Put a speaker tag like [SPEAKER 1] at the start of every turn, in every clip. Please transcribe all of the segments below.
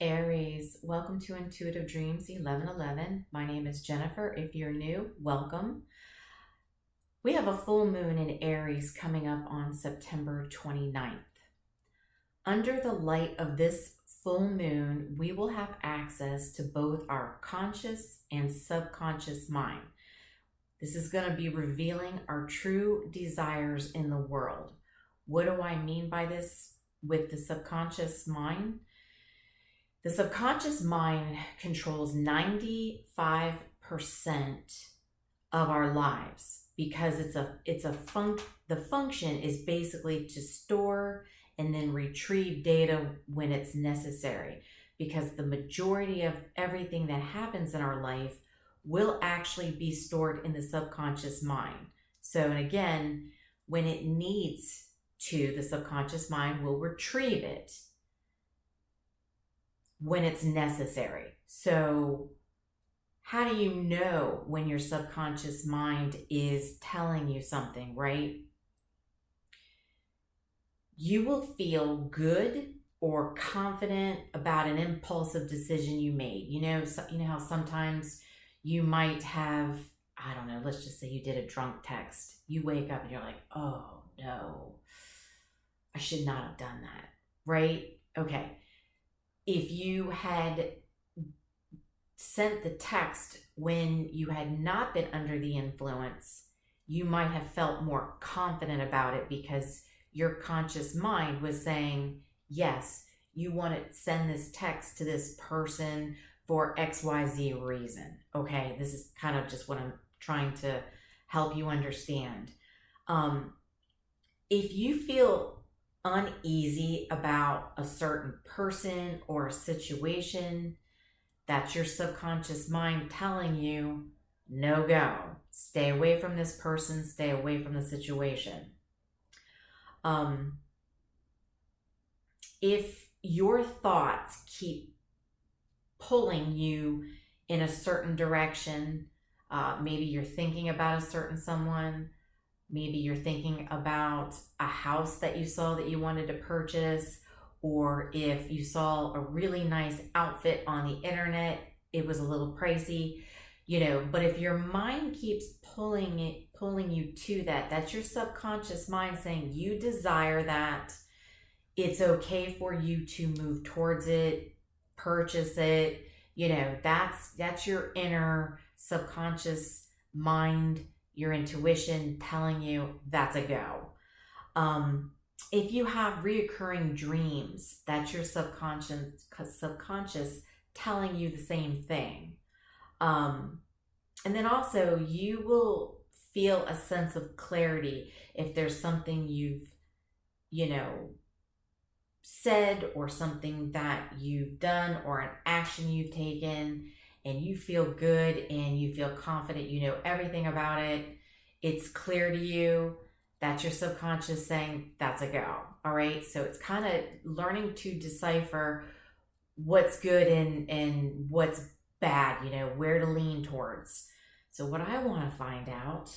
[SPEAKER 1] Aries, welcome to Intuitive Dreams 1111. My name is Jennifer. If you're new, welcome. We have a full moon in Aries coming up on September 29th. Under the light of this full moon, we will have access to both our conscious and subconscious mind. This is going to be revealing our true desires in the world. What do I mean by this with the subconscious mind? The subconscious mind controls 95% of our lives because the function is basically to store and then retrieve data when it's necessary, because the majority of everything that happens in our life will actually be stored in the subconscious mind. So, and again, when it needs to, the subconscious mind will retrieve it when it's necessary. So how do you know when your subconscious mind is telling you something, right? You will feel good or confident about an impulsive decision you made. You know how sometimes you might have, I don't know, let's just say you did a drunk text. You wake up and you're like, oh no, I should not have done that, right? Okay. If you had sent the text when you had not been under the influence, you might have felt more confident about it because your conscious mind was saying, yes, you want to send this text to this person for XYZ reason. Okay, this is kind of just what I'm trying to help you understand. If you feel uneasy about a certain person or a situation, that's your subconscious mind telling you, no go. Stay away from this person, stay away from the situation. If your thoughts keep pulling you in a certain direction, maybe you're thinking about a certain someone, maybe you're thinking about a house that you saw that you wanted to purchase, or if you saw a really nice outfit on the internet, it was a little pricey, but if your mind keeps pulling you to that, that's your subconscious mind saying you desire that. It's okay for you to move towards it, purchase it. That's your inner subconscious mind, your intuition telling you that's a go. If you have reoccurring dreams, that's your subconscious telling you the same thing. And then also you will feel a sense of clarity if there's something you've, said or something that you've done or an action you've taken, and you feel good and you feel confident, you know everything about it, it's clear to you, that's your subconscious saying that's a go. All right, so it's kind of learning to decipher what's good and what's bad, where to lean towards. So what I want to find out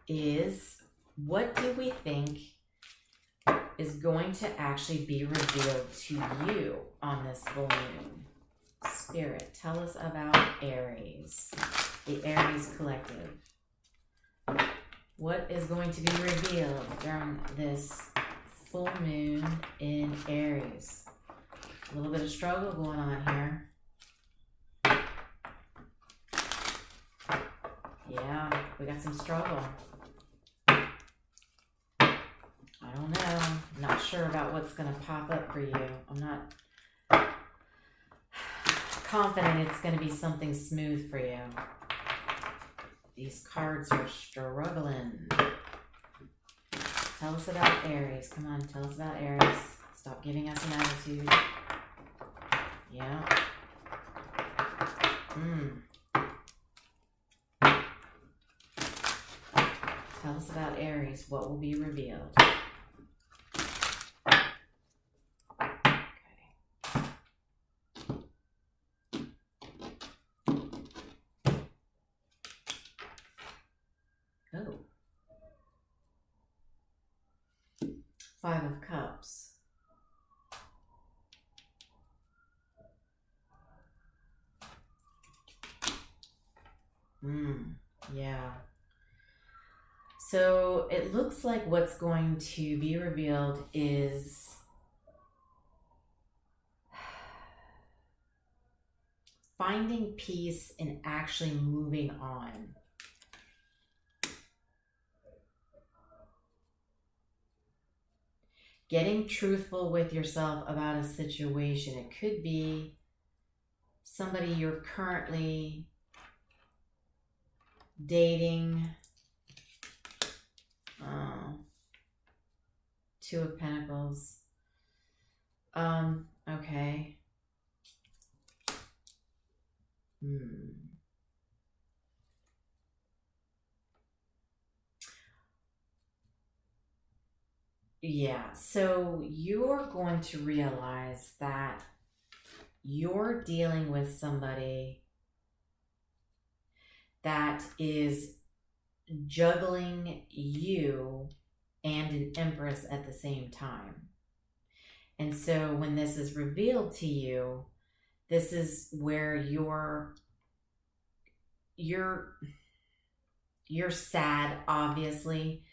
[SPEAKER 1] is, what do we think is going to actually be revealed to you on this full moon? Spirit, tell us about Aries, the Aries collective. What is going to be revealed during this full moon in Aries? A little bit of struggle going on here. Yeah, we got some struggle. I don't know. I'm not sure about what's going to pop up for you. I'm not confident it's going to be something smooth for you. These cards are struggling. Tell us about Aries. Come on, tell us about Aries. Stop giving us an attitude. Yeah. Tell us about Aries. What will be revealed? Oh. 5 of Cups. Yeah. So it looks like what's going to be revealed is finding peace and actually moving on. Getting truthful with yourself about a situation. It could be somebody you're currently dating. Two of Pentacles. Okay. Yeah, so you're going to realize that you're dealing with somebody that is juggling you and an Empress at the same time. And so when this is revealed to you, this is where you're sad, obviously,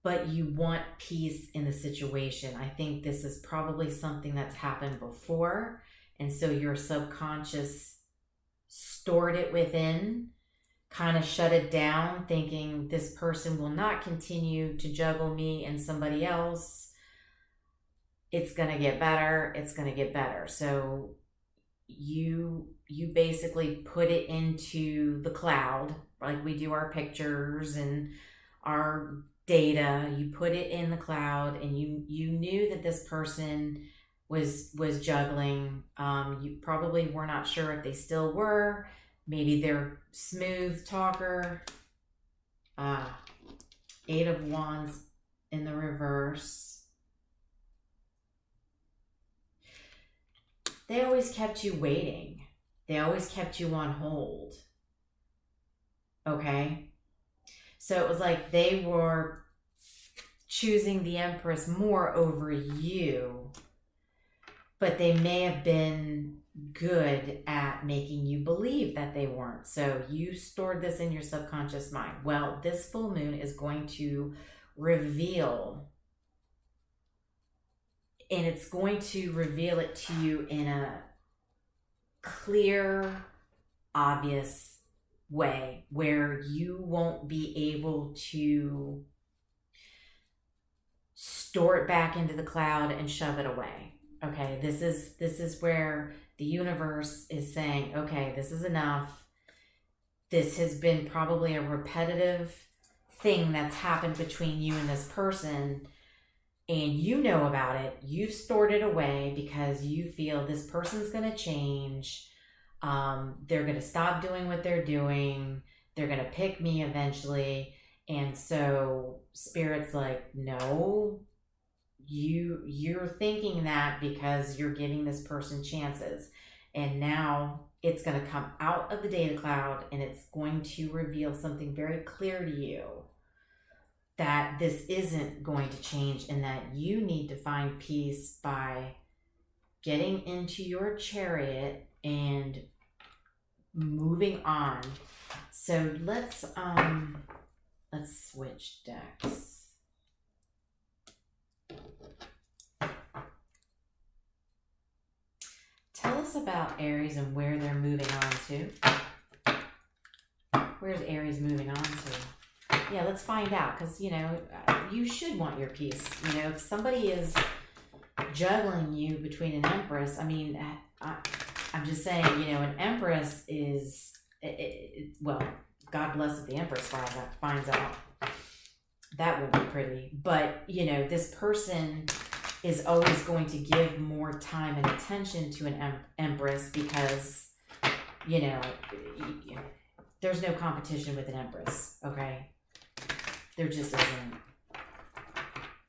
[SPEAKER 1] but you want peace in the situation. I think this is probably something that's happened before, and so your subconscious stored it within, kind of shut it down, thinking this person will not continue to juggle me and somebody else. It's going to get better. It's going to get better. So you basically put it into the cloud, like we do our pictures and our data. You put it in the cloud, and you knew that this person was juggling. You probably were not sure if they still were. Maybe they're smooth talker. Eight of Wands in the reverse. They always kept you waiting. They always kept you on hold. Okay? So it was like they were choosing the Empress more over you, but they may have been good at making you believe that they weren't. So you stored this in your subconscious mind. Well, this full moon is going to reveal, and it's going to reveal it to you in a clear, obvious way where you won't be able to store it back into the cloud and shove it away. Okay, this is where the universe is saying, okay, this is enough. This has been probably a repetitive thing that's happened between you and this person, and you know about it. You've stored it away because you feel this person's going to change. They're going to stop doing what they're doing. They're going to pick me eventually. And so Spirit's like, no, you're thinking that because you're giving this person chances. And now it's going to come out of the data cloud, and it's going to reveal something very clear to you, that this isn't going to change, and that you need to find peace by getting into your chariot and moving on. So let's switch decks. Tell us about Aries and where they're moving on to. Where's Aries moving on to? Yeah, let's find out, because, you know, you should want your peace. You know, if somebody is juggling you between an Empress, I mean, I'm just saying, you know, an Empress is, well, God bless if the Empress finds out. That would be pretty. But, you know, this person is always going to give more time and attention to an Empress because, you know, there's no competition with an Empress, okay? There just isn't.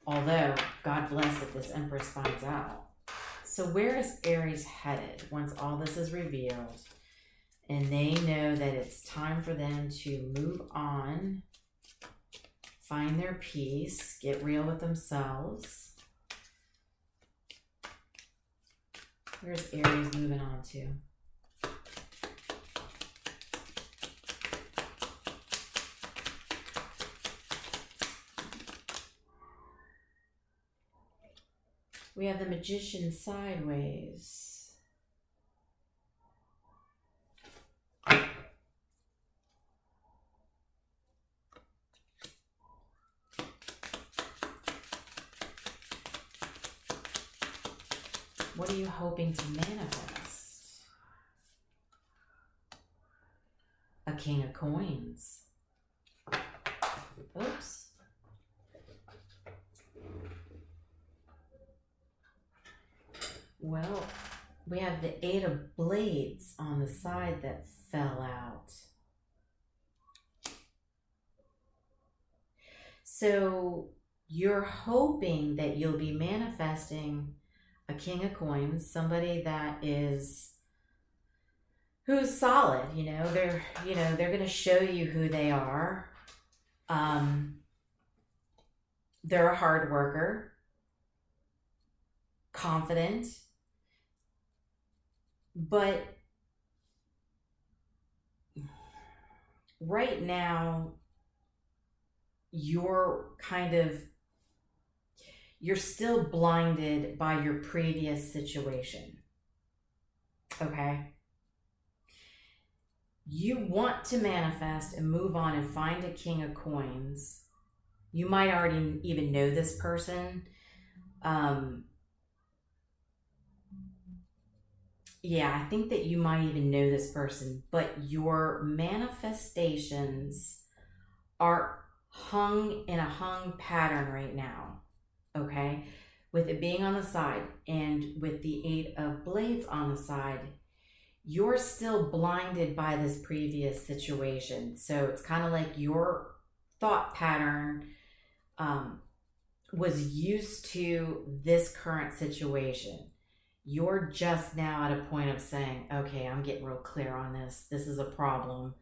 [SPEAKER 1] Although, God bless if this Empress finds out. So where is Aries headed once all this is revealed and they know that it's time for them to move on, find their peace, get real with themselves? Where's Aries moving on to? We have the Magician sideways. What are you hoping to manifest? A King of Coins. Oops. Well, we have the Eight of Blades on the side that fell out. So you're hoping that you'll be manifesting a King of Coins, somebody that is, who's solid, they're going to show you who they are. They're a hard worker, confident, but right now you're still blinded by your previous situation. Okay? You want to manifest and move on and find a King of Coins. You might already even know this person. Yeah, I think that you might even know this person, but your manifestations are hung in a hung pattern right now. Okay, with it being on the side and with the Eight of Blades on the side, you're still blinded by this previous situation. So it's kind of like your thought pattern was used to this current situation. You're just now at a point of saying, okay, I'm getting real clear on this. This is a problem.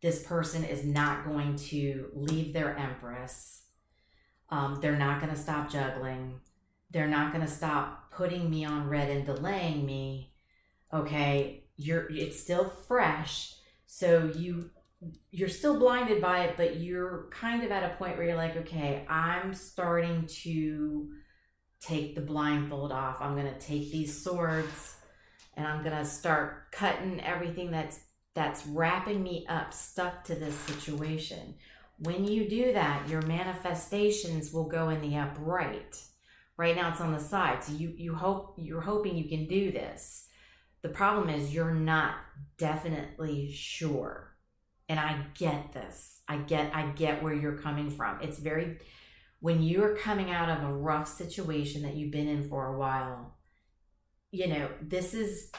[SPEAKER 1] This person is not going to leave their Empress. They're not going to stop juggling. They're not going to stop putting me on red and delaying me. Okay, it's still fresh. So you're still blinded by it, but you're kind of at a point where you're like, okay, I'm starting to take the blindfold off. I'm going to take these swords and I'm going to start cutting everything that's wrapping me up, stuck to this situation. When you do that, your manifestations will go in the upright. Right now it's on the side. So you're hoping you can do this. The problem is you're not definitely sure. And I get this. I get where you're coming from. It's when you're coming out of a rough situation that you've been in for a while, this is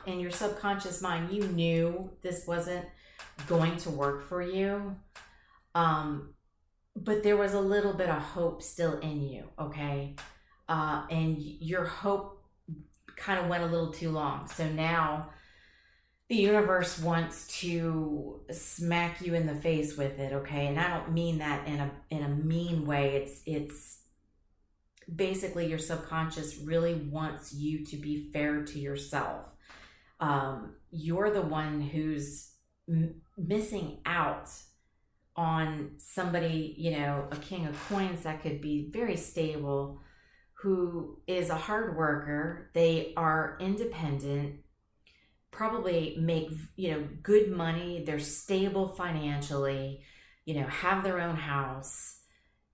[SPEAKER 1] in your subconscious mind, you knew this wasn't going to work for you. But there was a little bit of hope still in you, okay? And your hope kind of went a little too long. So now the universe wants to smack you in the face with it, okay? And I don't mean that in a mean way. It's basically your subconscious really wants you to be fair to yourself. You're the one who's missing out on somebody, a King of Coins that could be very stable, who is a hard worker. They are independent, probably make, good money. They're stable financially, have their own house.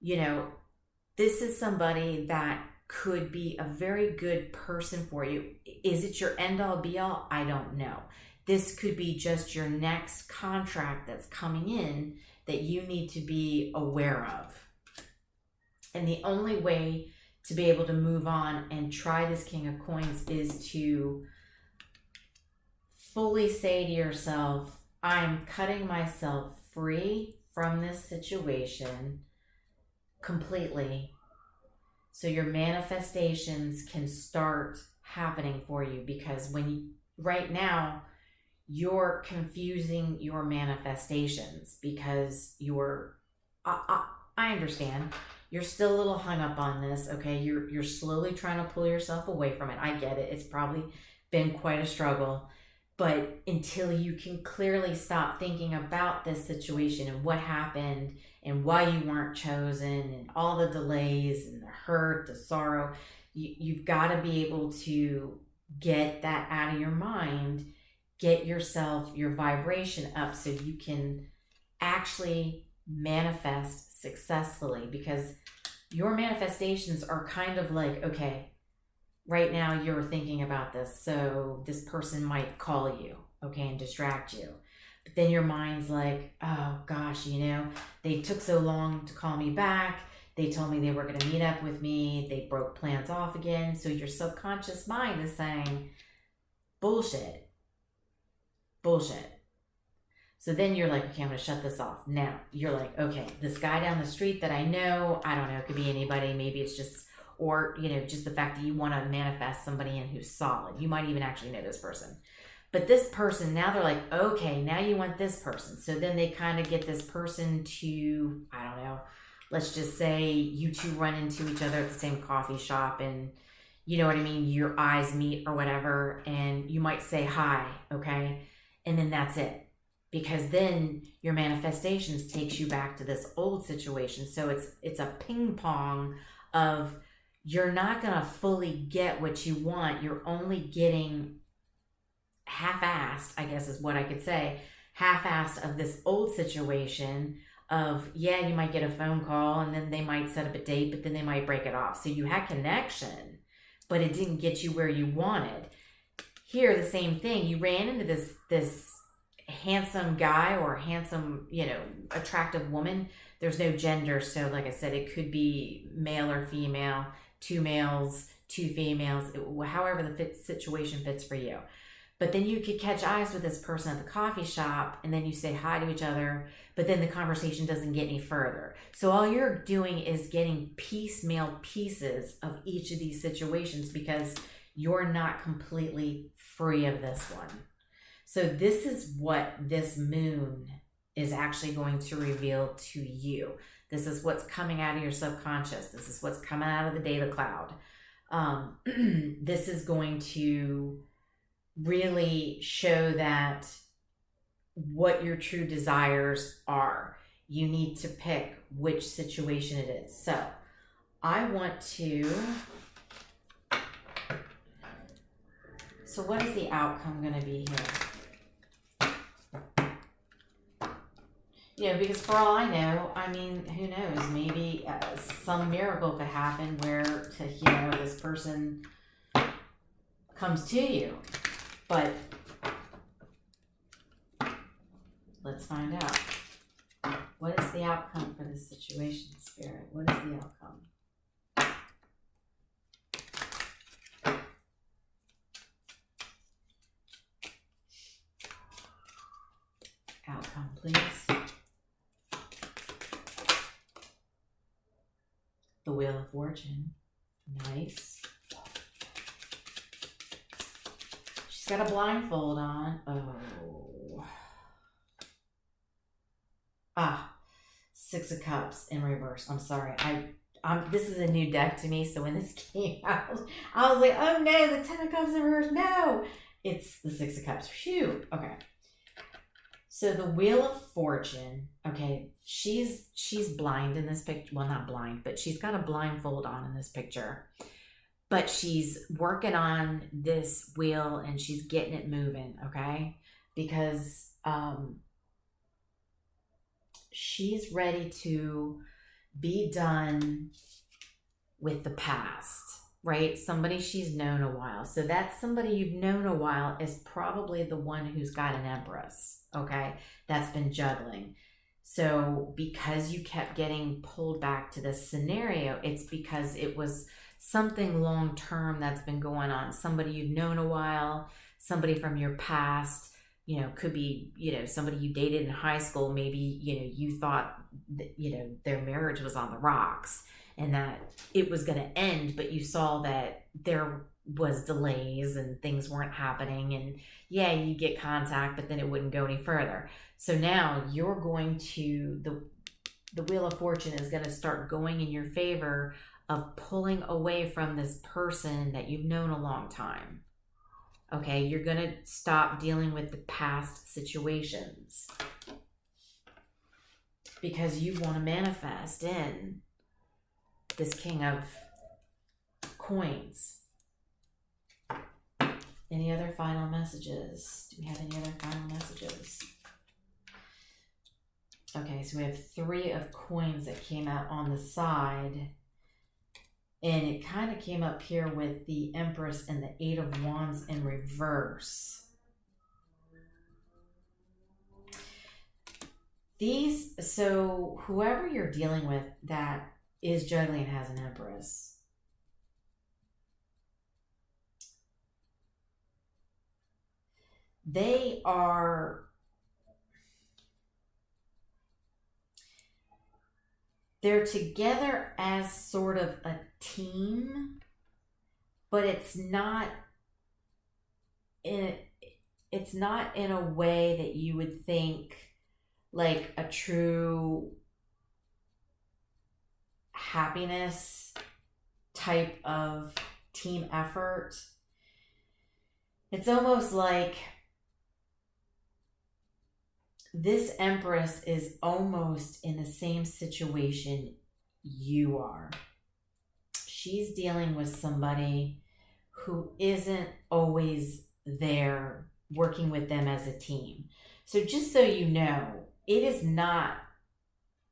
[SPEAKER 1] This is somebody that could be a very good person for you. Is it your end all be all? I don't know. This could be just your next contract that's coming in that you need to be aware of. And the only way to be able to move on and try this King of Coins is to fully say to yourself, I'm cutting myself free from this situation completely, so your manifestations can start happening for you. Because right now you're confusing your manifestations because I understand you're still a little hung up on this. Okay, you're slowly trying to pull yourself away from it. I get it. It's probably been quite a struggle. But until you can clearly stop thinking about this situation and what happened and why you weren't chosen and all the delays and the hurt, the sorrow, You've got to be able to get that out of your mind, get yourself, your vibration up so you can actually manifest successfully, because your manifestations are kind of like, okay, right now you're thinking about this, so this person might call you, okay, and distract you. But then your mind's like, oh gosh, they took so long to call me back. They told me they were going to meet up with me. They broke plans off again. So your subconscious mind is saying, bullshit. So then you're like, okay, I'm going to shut this off. Now you're like, okay, this guy down the street that I know, I don't know, it could be anybody. Maybe it's just, or, just the fact that you want to manifest somebody in who's solid. You might even actually know this person. But this person, now they're like, okay, now you want this person. So then they kind of get this person to, I don't know, let's just say you two run into each other at the same coffee shop, and you know what I mean? Your eyes meet or whatever, and you might say hi, okay? And then that's it. Because then your manifestations takes you back to this old situation. So it's a ping pong of, you're not going to fully get what you want. You're only getting half-assed, I guess is what I could say, half-assed of this old situation of, yeah, you might get a phone call and then they might set up a date, but then they might break it off. So you had connection, but it didn't get you where you wanted. Here, the same thing. You ran into this handsome guy or handsome, attractive woman. There's no gender. So like I said, it could be male or female, 2 males, 2 females, however the situation fits for you. But then you could catch eyes with this person at the coffee shop, and then you say hi to each other, but then the conversation doesn't get any further. So all you're doing is getting piecemeal pieces of each of these situations, because you're not completely free of this one. So this is what this moon is actually going to reveal to you. This is what's coming out of your subconscious. This is what's coming out of the data cloud. This is going to really show that what your true desires are. You need to pick which situation it is. So I want to, so what is the outcome going to be here? Because for all I know, who knows, maybe some miracle could happen where, this person comes to you. But let's find out. What is the outcome for this situation, Spirit? What is the outcome? Outcome, please. The Wheel of Fortune. Nice. She's got a blindfold on. Oh. Six of Cups in reverse. I'm sorry. This is a new deck to me, so when this came out, I was like, oh no, the 10 of Cups in reverse. No. It's the Six of Cups. Phew. Okay. So the Wheel of Fortune, okay, she's blind in this picture. Well, not blind, but she's got a blindfold on in this picture. But she's working on this wheel and she's getting it moving, okay? Because she's ready to be done with the past, right? Somebody she's known a while. So that's somebody you've known a while is probably the one who's got an Empress, okay? That's been juggling. So because you kept getting pulled back to this scenario, it's because it was something long-term that's been going on. Somebody you've known a while, somebody from your past, could be, somebody you dated in high school. Maybe, you thought that, their marriage was on the rocks and that it was going to end, but you saw that there was delays and things weren't happening. And yeah, you get contact, but then it wouldn't go any further. So now you're going to, the Wheel of Fortune is going to start going in your favor of pulling away from this person that you've known a long time. Okay, you're going to stop dealing with the past situations because you want to manifest in this King of Coins. Any other final messages? Do we have any other final messages? Okay, so we have 3 of Coins that came out on the side. And it kind of came up here with the Empress and the 8 of Wands in reverse. So whoever you're dealing with that is juggling has an Empress. They're together as sort of a team, but it's not in a way that you would think like a true happiness type of team effort. It's almost like this Empress is almost in the same situation you are. She's dealing with somebody who isn't always there working with them as a team. So just so you know, it is not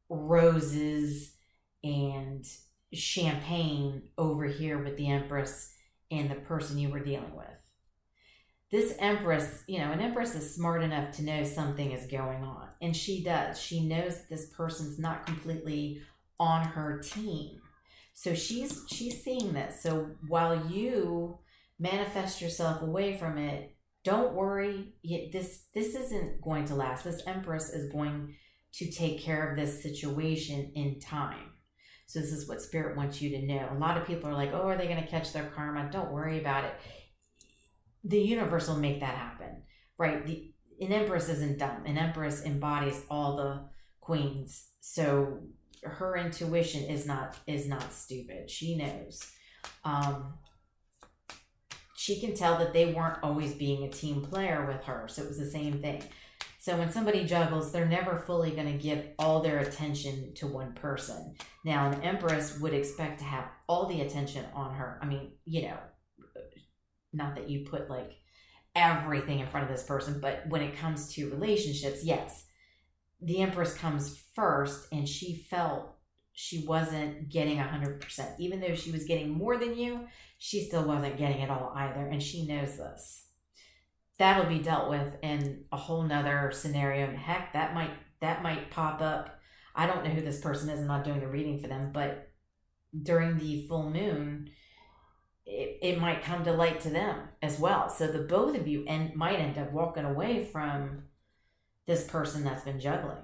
[SPEAKER 1] roses and champagne over here with the Empress and the person you were dealing with. This Empress, an Empress is smart enough to know something is going on. And she does. She knows that this person's not completely on her team. So she's seeing this. So while you manifest yourself away from it, don't worry. This isn't going to last. This Empress is going to take care of this situation in time. So this is what Spirit wants you to know. A lot of people are like, oh, are they going to catch their karma? Don't worry about it. The universe will make that happen, right? An Empress isn't dumb. An Empress embodies all the queens. So her intuition is not stupid. She knows. She can tell that they weren't always being a team player with her. So it was the same thing. So when somebody juggles, they're never fully going to give all their attention to one person. Now, an Empress would expect to have all the attention on her. I mean, not that you put like everything in front of this person, but when it comes to relationships, yes, the Empress comes first, and she felt she wasn't getting 100%. Even though she was getting more than you, she still wasn't getting it all either, and she knows this. That'll be dealt with in a whole nother scenario. And heck, that might pop up. I don't know who this person is. I'm not doing a reading for them, but during the full moon, it might come to light to them as well. So the both of you might end up walking away from this person that's been juggling.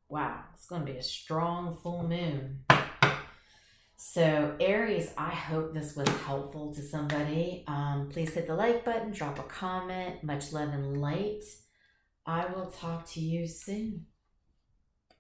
[SPEAKER 1] Wow, it's going to be a strong full moon. So Aries, I hope this was helpful to somebody. Please hit the like button, drop a comment. Much love and light. I will talk to you soon.